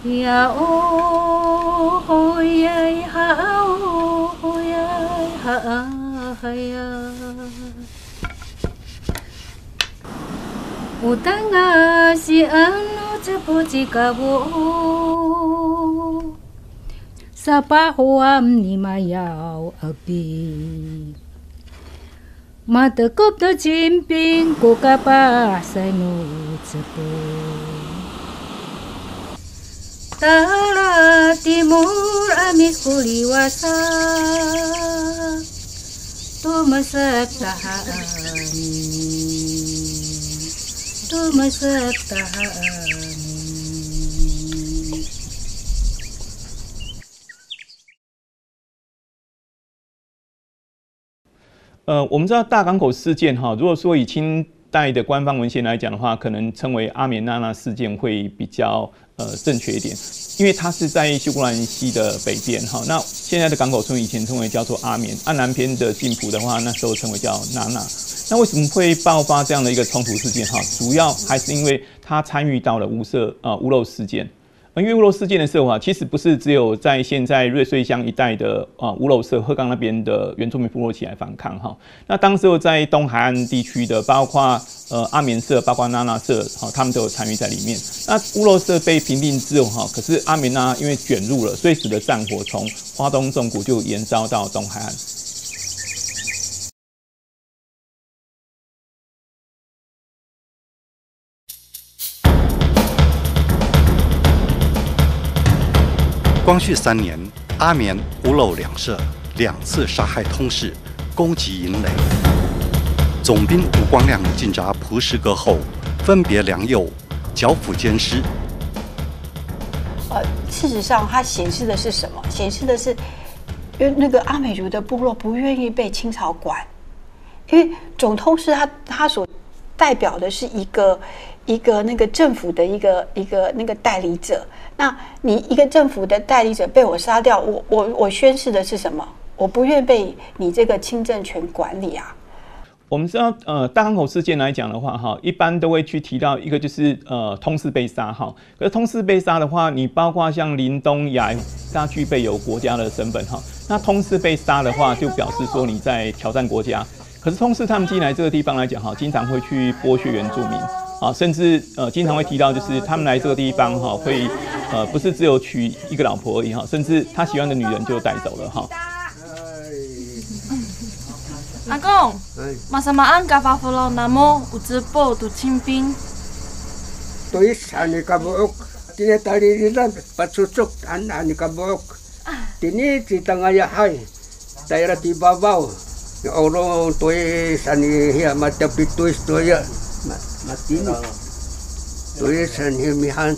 呀哦吼呀哈哦呀哈呀，utanga si ano cepuci kabu sa pahuam ni mayau api matekop de cimping ko kapa sanu cepu Tala timur amis kuliwasa tumasak tahani tumasak tahani 我们知道大港口事件哈，如果说以清代的官方文献来讲的话，可能称为阿棉娜娜事件会比较正确一点，因为它是在休格兰溪的北边哈。那现在的港口村以前称为叫做阿棉，按南边的禁埔的话，那时候称为叫娜娜。那为什么会爆发这样的一个冲突事件哈？主要还是因为他参与到了屋漏事件。 因为屋漏事件的时候啊，其实不是只有在现在瑞穗乡一带的屋漏社、鹤冈那边的原住民部落起来反抗哈。那当时候在东海岸地区的，包括阿棉社、包括娜娜社，他们都有参与在里面。那屋漏社被平定之后哈，可是阿棉娜因为卷入了，所以使得战火从花东纵谷就延烧到东海岸。 光绪3年，阿棉、屋漏两社2次杀害通事，攻击营垒。总兵吴光亮进扎蒲石阁后，分别良诱，剿抚监师。事实上，它显示的是什么？显示的是，因为那个阿美族的部落不愿意被清朝管，因为总通事他所代表的是一个那个政府的一个那个代理者。 那你一个政府的代理者被我杀掉，我宣示的是什么？我不愿被你这个清政权管理啊。我们知道，大港口事件来讲的话，哈，一般都会去提到一个就是通事被杀，哈。可是通事被杀的话，你包括像林东雅，他具备有国家的身份，哈。那通事被杀的话，就表示说你在挑战国家。可是通事他们进来这个地方来讲，哈，经常会去剥削原住民。 啊，甚至经常会提到，就是他们来这个地方哈，会不是只有娶一个老婆而已哈，甚至他喜欢的女人就带走了哈。阿公，masamaan ka Pulau Namo ucepo tu cimping. Tuis ani kabuok, tinatalilan patsusok ani kabuok. Tini titangayahay, daerah di babaw. Orang tuis ani hiya matapituis tuya. Matini tulisan himihan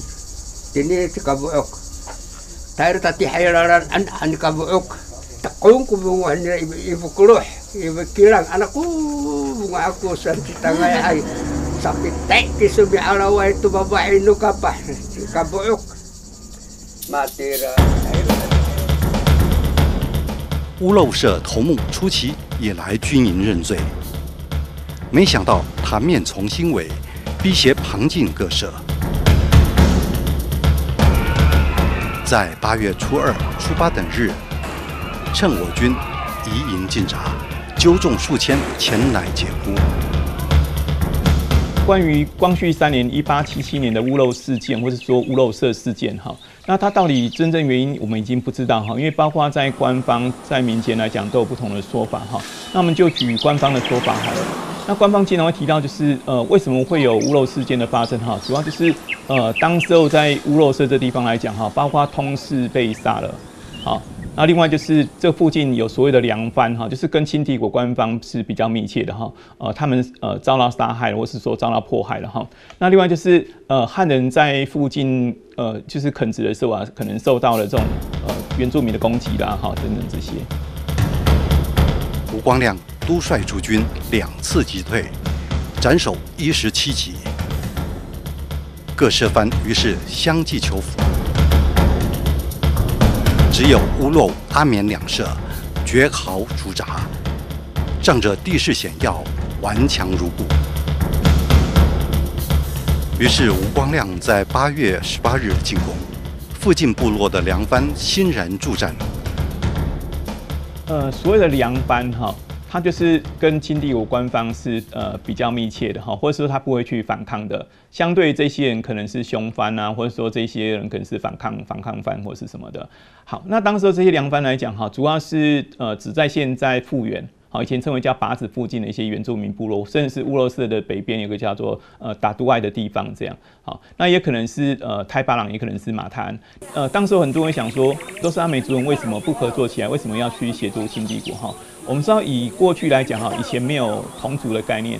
tini kabuok tayo tati hayraran an kabuok takong kubungan nila ibu kuluh ibu kilang anakku bunga ako sa tangay ay sakit tek kisubi alaway itu babae no kapah kabuok matira 屋漏社头目初期也来军营认罪。 没想到他面从心尾，逼胁旁进各社。在8月初2、初8等日，趁我军移营进扎，纠众数千前来解雇。关于光绪3年1877年的屋漏事件，或者说屋漏社事件，哈，那它到底真正原因我们已经不知道哈，因为包括在官方、在民间来讲都有不同的说法哈。那我们就举官方的说法好了。 那官方经常会提到，就是为什么会有屋漏事件的发生哈？主要就是当时候在屋漏社这地方来讲哈，包括通事被杀了，好，那另外就是这附近有所谓的粮贩哈，就是跟清帝国官方是比较密切的哈，他们遭到杀害了，或是说遭到迫害了哈。那另外就是汉人在附近就是垦殖的时候啊，可能受到了这种原住民的攻击啦哈等等这些。吴光亮 督率驻军2次击退，斩首17级。各社藩于是相继求抚，只有屋漏、阿棉两社绝壕驻扎，仗着地势险要，顽强如故。于是吴光亮在8月18日进攻，附近部落的良番欣然助战。所谓的良番哈，它就是跟清帝国官方是比较密切的哈，或者说他不会去反抗的。相对这些人可能是凶番啊，或者说这些人可能是反抗番或是什么的。好，那当时这些良番来讲哈，主要是只在现在复原。好，以前称为叫靶子附近的一些原住民部落，甚至是乌罗斯的北边有个叫做打都爱的地方，这样。好，那也可能是泰巴朗，也可能是马滩。当时很多人想说，都是阿美族人，为什么不合作起来？为什么要去协助清帝国？哈，我们知道以过去来讲哈，以前没有同族的概念，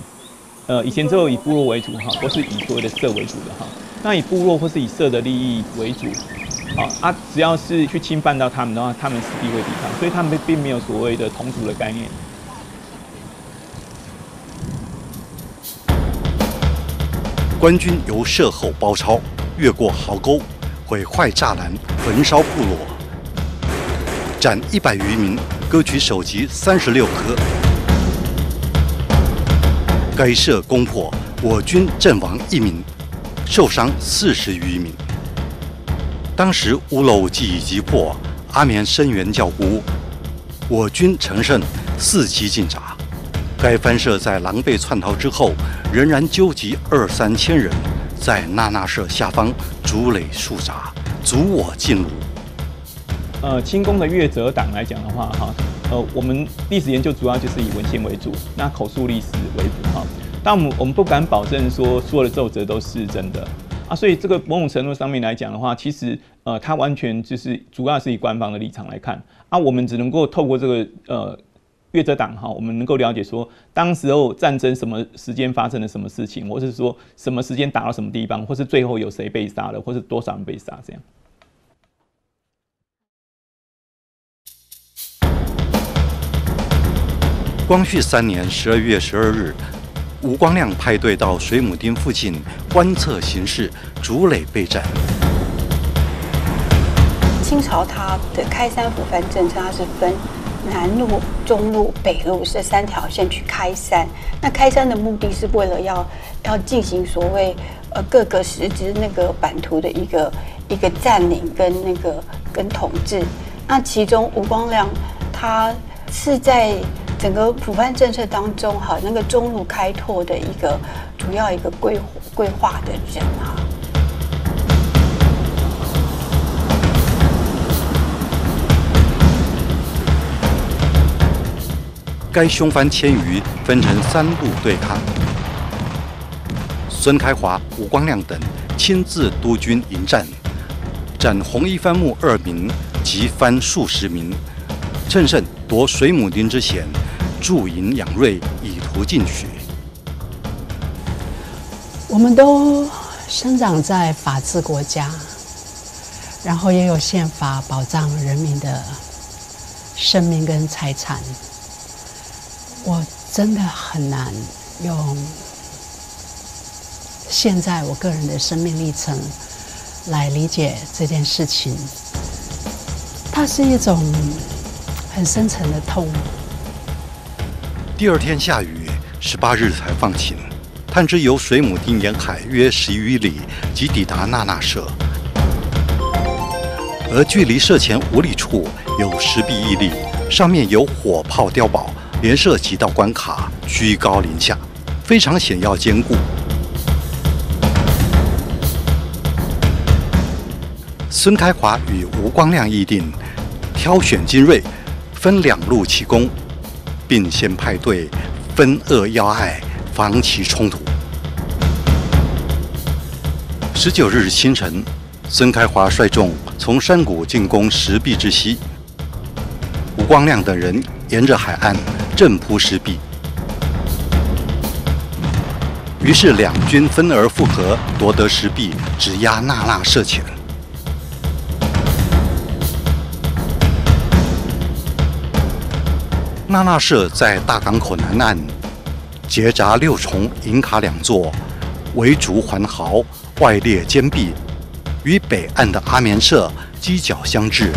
以前只有以部落为主哈，都是以所谓的社为主的哈。那以部落或是以社的利益为主。只要是去侵犯到他们的话，他们势必会抵抗，所以他们并没有所谓的同族的概念。官军由射后包抄，越过壕沟，毁坏栅栏，焚烧部落，斩100余名，割取首级36颗。该社攻破，我军阵亡1名，受伤40余名。当时屋漏既已击破，阿棉声援较孤，我军乘胜伺机进闸。该番社在狼狈窜逃之后，仍然纠集2、3千人，在那纳社下方筑垒树闸，阻我进入。清宫的越泽党来讲的话，哈，我们历史研究主要就是以文献为主，那口述历史为主哈。但我们不敢保证说所有的奏折都是真的。所以这个某种程度上面来讲的话，其实它完全就是主要是以官方的立场来看我们只能够透过这个越泽党哈，我们能够了解说当时候战争什么时间发生了什么事情，或是说什么时间打到什么地方，或是最后有谁被杀了，或是多少人被杀这样。光绪3年12月12日。吴光亮派队到水母町附近观测形势，筑垒备战。清朝它的开山抚番政策，它是分南路、中路、北路这3条线去开山。那开山的目的是为了要进行所谓各个实质那个版图的一个占领跟统治。那其中吴光亮他是在整个抚番政策当中，那个中路开拓的主要一个规划的人该凶番千余分成3路对抗，孙开华、吴光亮等亲自督军迎战，斩红衣番木2名及番数十名，乘胜夺水母町之险，驻营养锐，以图进取。我们都生长在法治国家，然后也有宪法保障人民的生命跟财产。我真的很难用现在我个人的生命历程来理解这件事情。它是一种很深沉的痛。第2天下雨，18日才放晴。探知由水母町沿海约10余里即抵达那纳社，而距离社前5里处有石壁屹立，上面有火炮碉堡，连设几道关卡，居高临下，非常险要坚固。孙开华与吴光亮议定，挑选精锐，分2路起攻，并先派队分扼要隘，防其冲突。19日清晨，孙开华率众从山谷进攻石壁之西，吴光亮等人沿着海岸正扑石壁。于是两军分而复合，夺得石壁，直压那纳社前。那纳社在大港口南岸，结扎6重银卡2座，围竹环壕，外列坚壁，与北岸的阿棉社犄角相峙。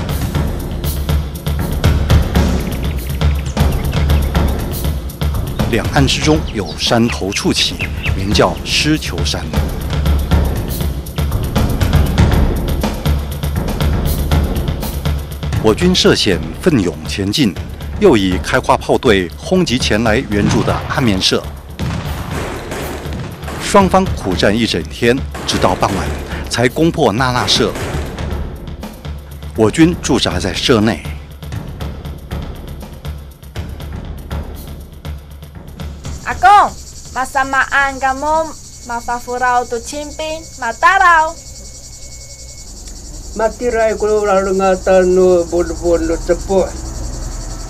两岸之中有山头矗起，名叫狮球山。我军涉险奋勇前进，又以开花炮队轰击前来援助的阿棉社。双方苦战一整天，直到傍晚才攻破那纳社。我军驻扎在社内。阿公，masamaan kamu mapafurau tu cimpin matarau. Matiray ko lalungatan no bulbul no cepo.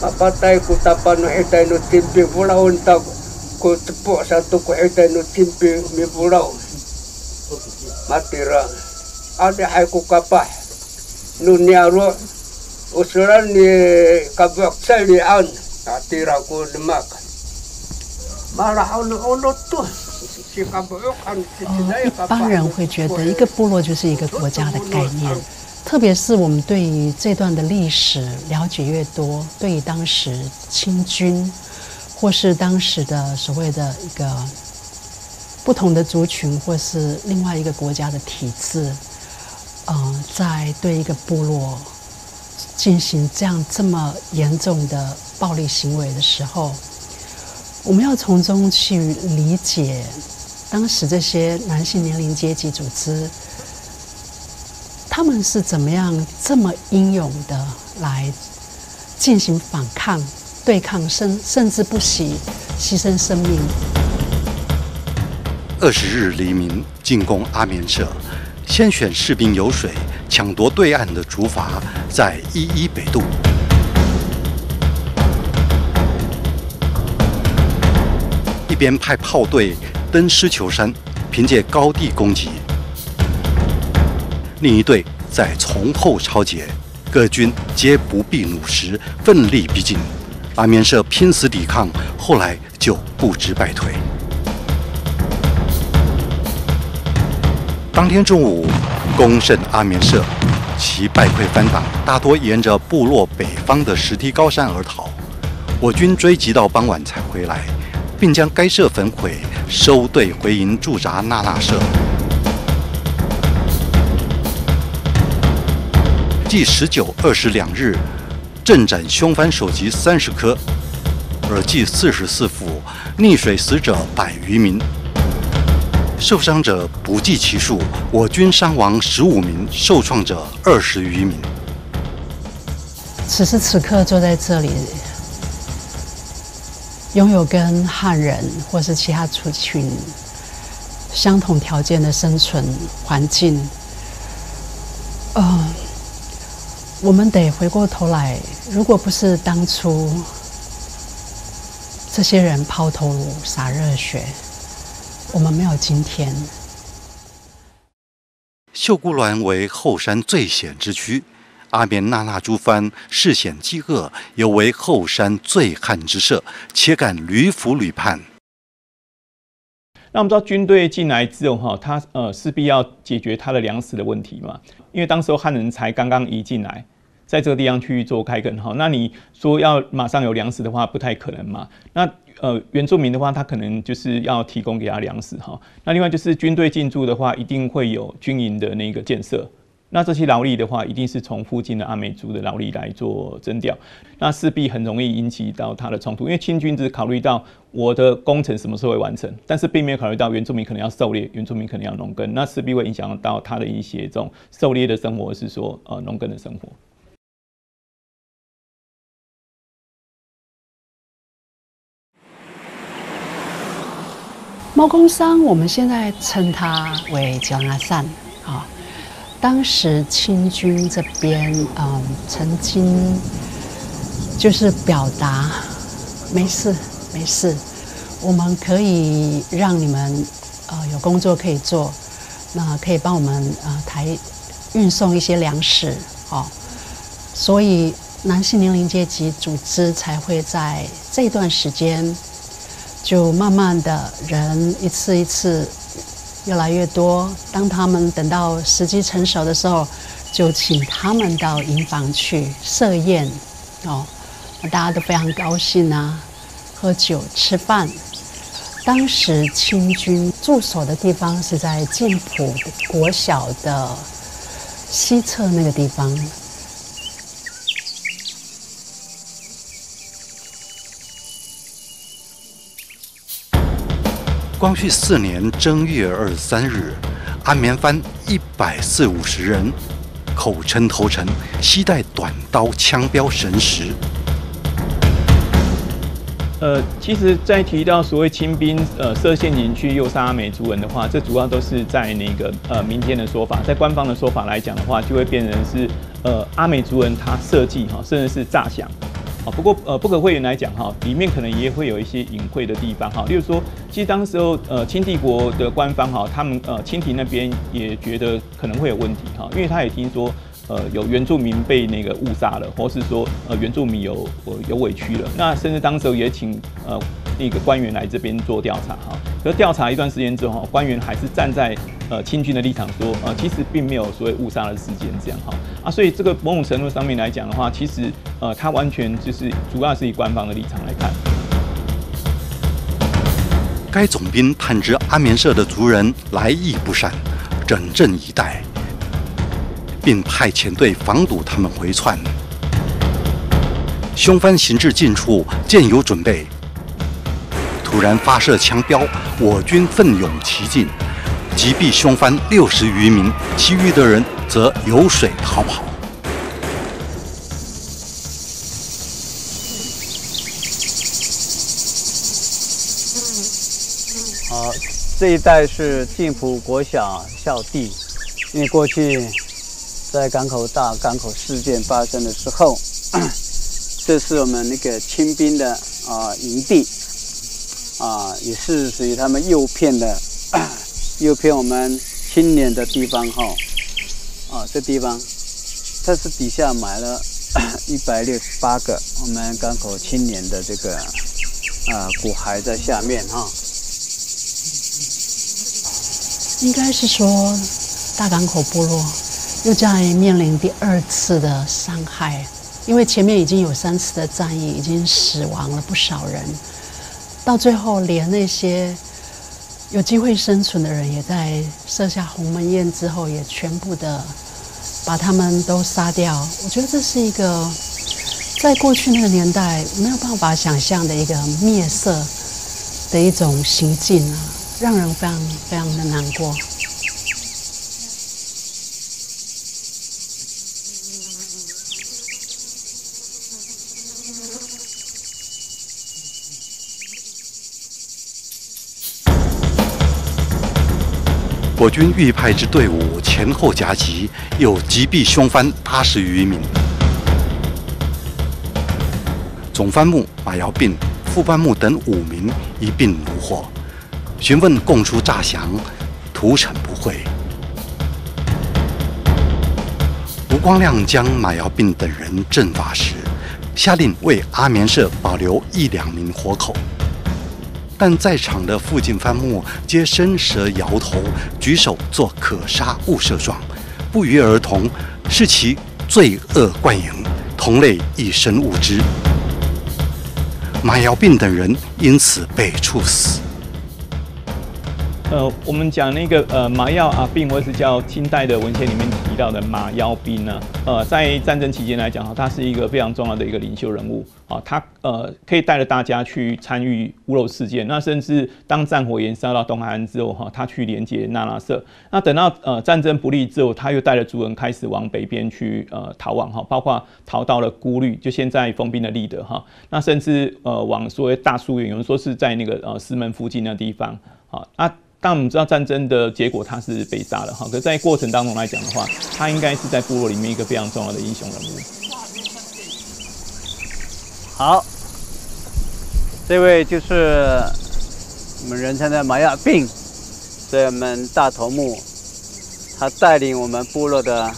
Mapatay ko tapan no hitay no timping pulaw tag ko cepo satu ko hitay no timping mi pulaw. Matira. Ada ay ko kapah. No niaro usulan ni kabak salian. Atira ko demak. Marahau no olot tu. 一般人会觉得一个部落就是一个国家的概念，特别是我们对于这段的历史了解越多，对于当时清军或是当时的所谓的一个不同的族群或是另外一个国家的体制，在对一个部落进行这么严重的暴力行为的时候，我们要从中去理解当时这些男性年龄阶级组织，他们是怎么样这么英勇的来进行反抗、对抗，甚至不惜牺牲生命。20日黎明进攻阿棉社，先选士兵游水，抢夺对岸的竹筏，在11北渡。一边派炮队登狮球山，凭借高地攻击；另一队在从后抄截，各军皆不避弩时，奋力逼近。阿棉社拼死抵抗，后来就不知败退。当天中午，攻胜阿棉社，其败溃番党大多沿着部落北方的石梯高山而逃，我军追击到傍晚才回来，并将该社焚毁，收队回营驻扎那纳社。继19、20两日，阵斩凶犯首级30颗，耳祭44副，溺水死者100余名，受伤者不计其数。我军伤亡15名，受创者20余名。此时此刻坐在这里，拥有跟汉人或是其他族群相同条件的生存环境，我们得回过头来，如果不是当初这些人抛头颅洒热血，我们没有今天。秀姑峦为后山最险之区，阿棉那纳诸番嗜险饥饿，又为后山最旱之社，且敢屡俘屡叛。那我们知道军队进来之后，他势必要解决他的粮食的问题嘛，因为当时候汉人才刚刚移进来，在这个地方去做开垦哈，那你说要马上有粮食的话，不太可能嘛。那原住民的话，他可能就是要提供给他粮食哈。那另外就是军队进驻的话，一定会有军营的那个建设。那这些劳力的话，一定是从附近的阿美族的劳力来做征调，那势必很容易引起到他的冲突。因为清军只考虑到我的工程什么时候会完成，但是并没有考虑到原住民可能要狩猎，原住民可能要农耕，那势必会影响到他的一些这种狩猎的生活，是说农耕的生活。猫公山，我们现在称它为江阿善啊。当时清军这边，曾经就是表达，没事没事，我们可以让你们有工作可以做，那可以帮我们运送一些粮食，所以男性年龄阶级组织才会在这段时间，就慢慢的人一次一次越来越多，当他们等到时机成熟的时候，就请他们到营房去设宴，大家都非常高兴啊，喝酒吃饭。当时清军驻守的地方是在建埔国小的西侧那个地方。光绪4年正月23日，安眠藩150人，口称头城，携带短刀枪标神石。其实，在提到所谓清兵设陷阱去诱杀阿美族人的话，这主要都是在那个民间的说法，在官方的说法来讲的话，就会变成是阿美族人他设计哈，甚至是诈降。不过不可讳言来讲哈，里面可能也会有一些隐晦的地方哈，例如说，其实当时候清帝国的官方哈，他们清廷那边也觉得可能会有问题哈，因为他也听说。有原住民被那个误杀了，或是说原住民有委屈了，那甚至当时候也请那个官员来这边做调查哈。可是调查一段时间之后，官员还是站在清军的立场说，其实并没有所谓误杀的事件这样哈所以这个某种程度上面来讲的话，其实它完全就是主要是以官方的立场来看。该总兵探知安眠社的族人来意不善，整镇一带。并派遣队防堵他们回窜。凶犯行至近处，见有准备，突然发射枪标，我军奋勇其进，击毙凶犯60余名，其余的人则游水逃跑。好，这一带是静浦国小校地，因为过去。在港口事件发生的时候，这是我们那个清兵的营地也是属于他们诱骗我们青年的地方这地方，这是底下埋了168个我们港口青年的这个骨骸在下面应该是说大港口部落。又在面临第2次的伤害，因为前面已经有3次的战役，已经死亡了不少人，到最后连那些有机会生存的人，也在设下鸿门宴之后，也全部的把他们都杀掉。我觉得这是一个在过去那个年代没有办法想象的一个灭色的一种行径让人非常非常的难过。国军预派之队伍前后夹击，又击毙凶犯80余名。总番目马尧彬、副番目等5名一并虏获。询问供出诈降，屠惩不讳。吴光亮将马尧彬等人正法时，下令为阿眠社保留1、2名活口。但在场的附近番目皆伸舌摇头，举手作可杀勿射状，不约而同，视其罪恶贯盈，同类亦深恶之。马尧彬等人因此被处死。我们讲那个马尧阿彬，或是叫清代的文献里面提到的马尧彬呢，在战争期间来讲，他是一个非常重要的一个领袖人物他可以带着大家去参与屋漏事件，那甚至当战火延烧到东海岸之后他去连接那拉社。那等到战争不利之后，他又带着族人开始往北边去逃亡包括逃到了孤绿，就现在封滨的立德那甚至往所谓大树园，有人说是在那个石门附近的地方但我们知道战争的结果他是被杀了可是在过程当中来讲的话，他应该是在部落里面一个非常重要的英雄人物。好，这位就是我们人称的马尧彬，是我们大头目，他带领我们部落的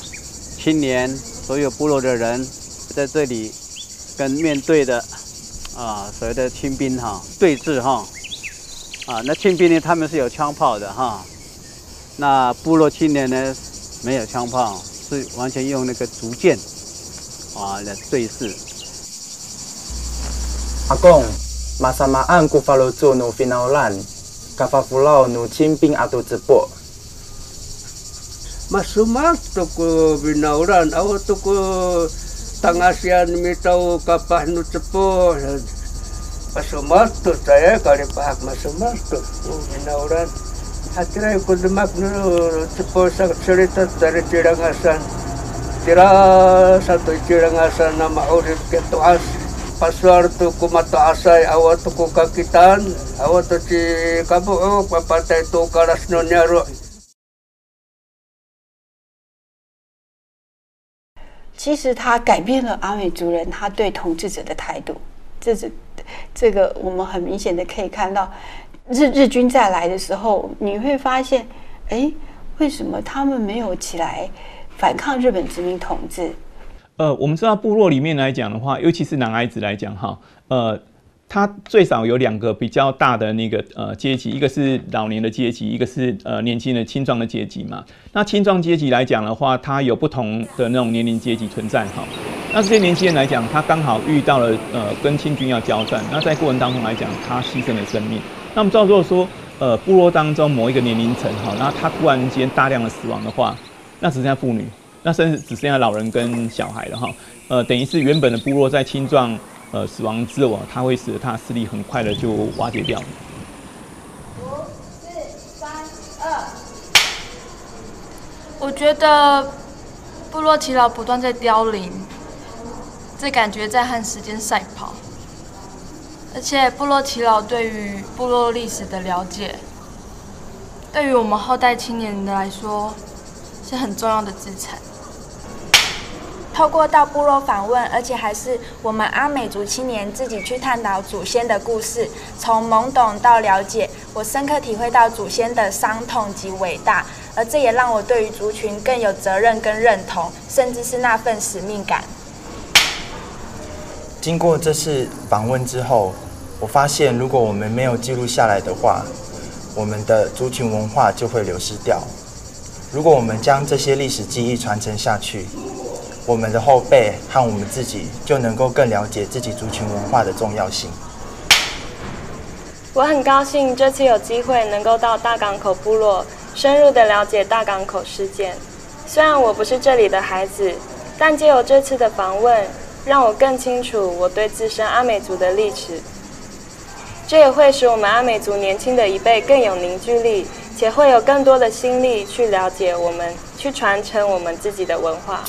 青年，所有部落的人在这里跟面对的所谓的清兵对峙那清兵呢，他们是有枪炮的那部落青年呢没有枪炮，是完全用那个竹剑来对峙。阿公，masamaan ku falutu nu finaulan, kafafulau nu chimping atau cepo. Masumak tu ku binauran, awak tu ku tangasian mitau kapah nu cepo. Masumarto saya kali pahak masumarto. Minauran. Hatirai ko demak no seposa cerita dari Cirangasan. Tira satu Cirangasan nama urip ketuas. Paswar tu kumato asay awat ko kakitan. Awat ci kabuo papatay to karas no nyaro. 其实他改变了阿美族人他对统治者的态度，这个我们很明显的可以看到，日军再来的时候，你会发现，哎，为什么他们没有起来反抗日本殖民统治？我们知道部落里面来讲的话，尤其是男孩子来讲哈，他最少有2个比较大的那个阶级，一个是老年的阶级，一个是年轻的青壮的阶级嘛。那青壮阶级来讲的话，它有不同的那种年龄阶级存在哈。那这些年轻人来讲，他刚好遇到了跟清军要交战，那在过程当中来讲，他牺牲了生命。那我们知道如果说部落当中某一个年龄层哈，那他突然间大量的死亡的话，那只剩下妇女，那甚至只剩下老人跟小孩了哈。等于是原本的部落在青壮死亡之后，它会使得它的势力很快的就瓦解掉。5、4、3、2。我觉得部落耆老不断在凋零，这感觉在和时间赛跑。而且部落耆老对于部落历史的了解，对于我们后代青年人来说，是很重要的资产。透过到部落访问，而且还是我们阿美族青年自己去探讨祖先的故事，从懵懂到了解，我深刻体会到祖先的伤痛及伟大，而这也让我对于族群更有责任跟认同，甚至是那份使命感。经过这次访问之后，我发现如果我们没有记录下来的话，我们的族群文化就会流失掉。如果我们将这些历史记忆传承下去，我们的后辈和我们自己就能够更了解自己族群文化的重要性。我很高兴这次有机会能够到大港口部落，深入的了解大港口事件。虽然我不是这里的孩子，但藉由这次的访问，让我更清楚我对自身阿美族的历史。这也会使我们阿美族年轻的一辈更有凝聚力，且会有更多的心力去了解我们，去传承我们自己的文化。